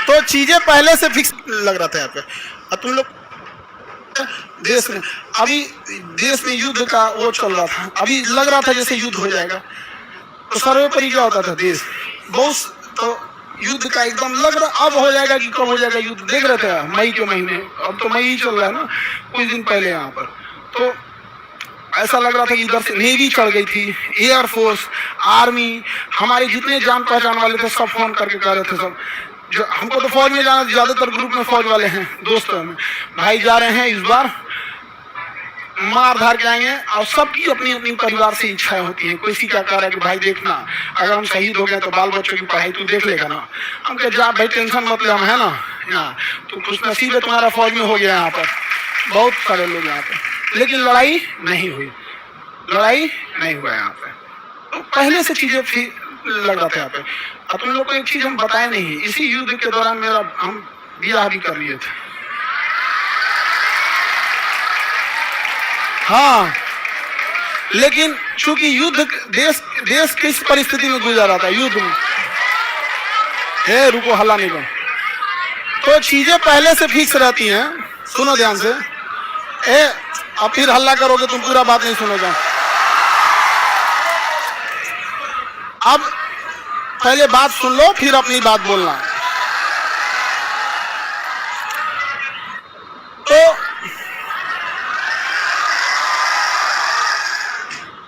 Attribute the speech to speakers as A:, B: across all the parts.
A: तो चीजें पहले से फिक्स लग रहा था यहाँ पे। और तुम लोग देश में अभी देश में युद्ध का वो चल रहा था, अभी लग रहा था जैसे युद्ध हो जाएगा। तो सर्वोपरि क्या होता था, देश बहुत तो युद्ध का एकदम लग रहा, अब हो जाएगा कि कब हो जाएगा युद्ध, देख रहे थे मई के महीने, अब तो मई ही चल रहा है ना, कुछ दिन पहले यहाँ पर तो ऐसा लग रहा था कि इधर से नेवी चढ़ गई थी, एयरफोर्स, आर्मी, हमारे जितने जान पहचान वाले थे सब फोन करके कह रहे थे सब, जो हमको तो फौज में जाना, ज्यादातर ग्रुप में फौज वाले हैं दोस्तों में, भाई जा रहे हैं इस बार मार धार के आएंगे। और सबकी अपनी अपनी परिवार से इच्छाएं होती हैं, किसी क्या कह रहा है कि भाई देखना अगर हम शहीद हो गए तो बाल बच्चों की पढ़ाई तू देख लेगा ना। हम कह जा भाई टेंशन मत ले, हम है ना यहाँ, तो खुश नसीब है तुम्हारा फौज में हो गया यहाँ पर, बहुत सारे लोग यहाँ पे, लेकिन लड़ाई नहीं हुई, लड़ाई नहीं हुआ यहाँ पे। तो पहले से चीजें लग रहा था यहाँ पे। अब तुम लोग को एक चीज हम बताए नहीं, इसी युद्ध के दौरान मेरा हम ब्याह भी कर लिए थे। हाँ, लेकिन चूंकि युद्ध देश किस परिस्थिति में गुजर रहा था, युद्ध में, हे रुको हल्ला नहीं करो, तो चीजें पहले से फिक्स रहती हैं, सुनो ध्यान से, अब फिर हल्ला करोगे तुम पूरा बात नहीं सुनोगे। अब पहले बात सुन लो फिर अपनी बात बोलना। तो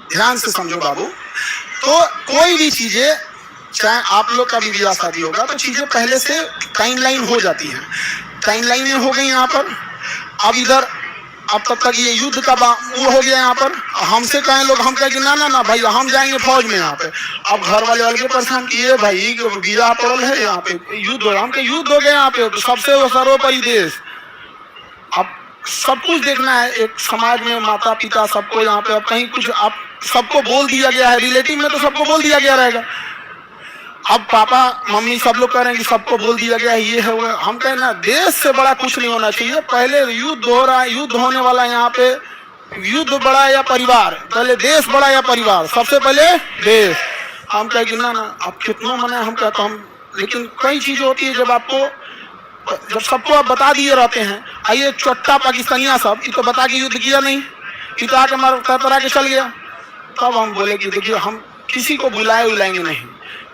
A: ध्यान से समझो बाबू, तो कोई भी चीजें, चाहे आप लोग का भी ब्याह शादी होगा तो चीजें पहले से टाइमलाइन हो जाती है, टाइमलाइन में हो गई यहाँ पर। अब इधर अब तब तक ये युद्ध का वो हो गया यहाँ पर, हमसे कहें लोग, हम कहें कि ना ना ना भाई हम जाएंगे फौज में यहाँ पे। अब घर वाले अलगे परेशान किए, भाई वीजा पड़ल है यहाँ पे, युद्ध हो रहा, हम युद्ध हो गया यहाँ पे, सबसे सर्वोपरि देश। अब सब कुछ देखना है एक समाज में, माता पिता सबको यहाँ पे, अब कहीं कुछ आप सबको बोल दिया गया है, रिलेटिव में तो सबको बोल दिया गया रहेगा, अब पापा मम्मी सब लोग कह रहे हैं कि सबको बोल दिया गया है, ये है वो। हम कहें ना, देश से बड़ा कुछ नहीं होना चाहिए, पहले युद्ध हो रहा है, युद्ध होने वाला है यहाँ पे, युद्ध बड़ा या परिवार, पहले देश बड़ा या परिवार, सबसे पहले देश। हम कहे कि ना ना अब कितना मना, हम कहते हम, लेकिन कई चीजें होती है जब आपको, जब सबको आप बता दिए रहते हैं, आइए चोट्टा पाकिस्तानिया सब, ये तो बता के युद्ध किया नहीं, ये तो आके मार तरा के चल गया, तब हम बोले कि देखिए हम किसी को बुलाएंगे नहीं,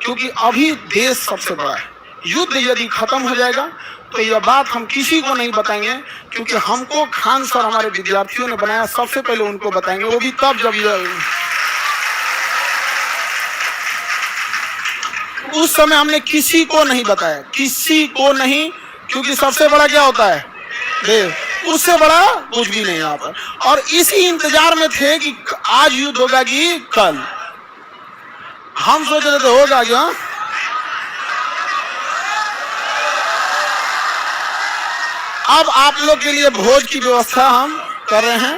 A: क्योंकि अभी देश सबसे बड़ा है। युद्ध यदि खत्म हो जाएगा तो यह बात हम किसी को नहीं बताएंगे, क्योंकि हमको खान सर हमारे विद्यार्थियों ने बनाया, सबसे पहले उनको बताएंगे, वो भी तब जब उस समय हमने किसी को नहीं बताया, किसी को नहीं, क्योंकि सबसे बड़ा क्या होता है देश, उससे बड़ा कुछ भी नहीं यहाँ पर। और इसी इंतजार में थे कि आज युद्ध होगा कि कल, हम सोच रहे थे होगा क्या। अब आप लोग के लिए भोज की व्यवस्था हम कर रहे हैं।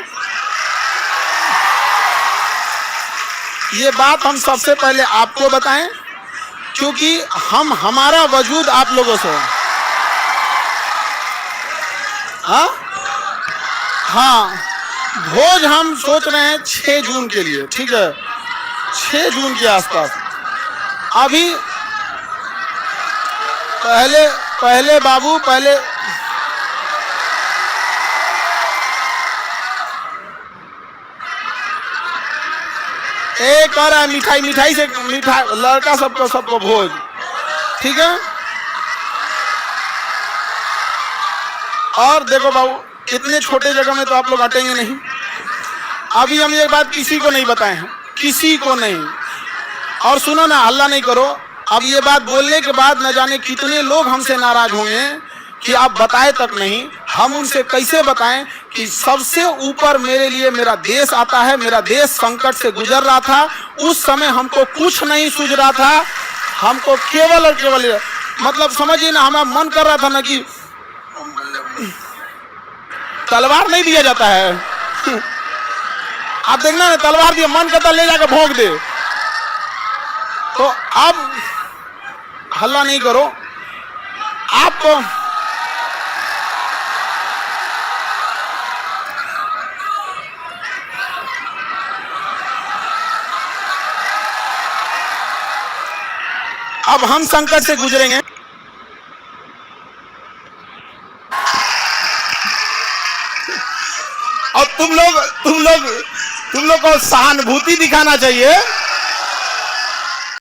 A: ये बात हम सबसे पहले आपको बताएं, क्योंकि हम, हमारा वजूद आप लोगों से, हाँ, भोज हम सोच रहे हैं 6 जून के लिए, ठीक है, 6 जून के आसपास। अभी पहले बाबू, पहले एक और मिठाई से लड़का सबको भोज, ठीक है। और देखो बाबू, इतने छोटे जगह में तो आप लोग अटेंगे नहीं। अभी हम ये बात किसी को नहीं बताए हैं, किसी को नहीं। और सुनो ना, हल्ला नहीं करो। अब ये बात बोलने के बाद न जाने कितने लोग हमसे नाराज होंगे कि आप बताए तक नहीं। हम उनसे कैसे बताएं कि सबसे ऊपर मेरे लिए मेरा देश आता है, मेरा देश संकट से गुजर रहा था, उस समय हमको कुछ नहीं सूझ रहा था, हमको केवल और केवल, मतलब समझिए ना, हमारा मन कर रहा था ना कि तलवार नहीं दिया जाता है आप देखना ना, तलवार दिया, मन करता ले जाकर भोंक दे। तो अब हल्ला नहीं करो, आपको अब हम संकट से गुजरेंगे। और तुम लोग को सहानुभूति दिखाना चाहिए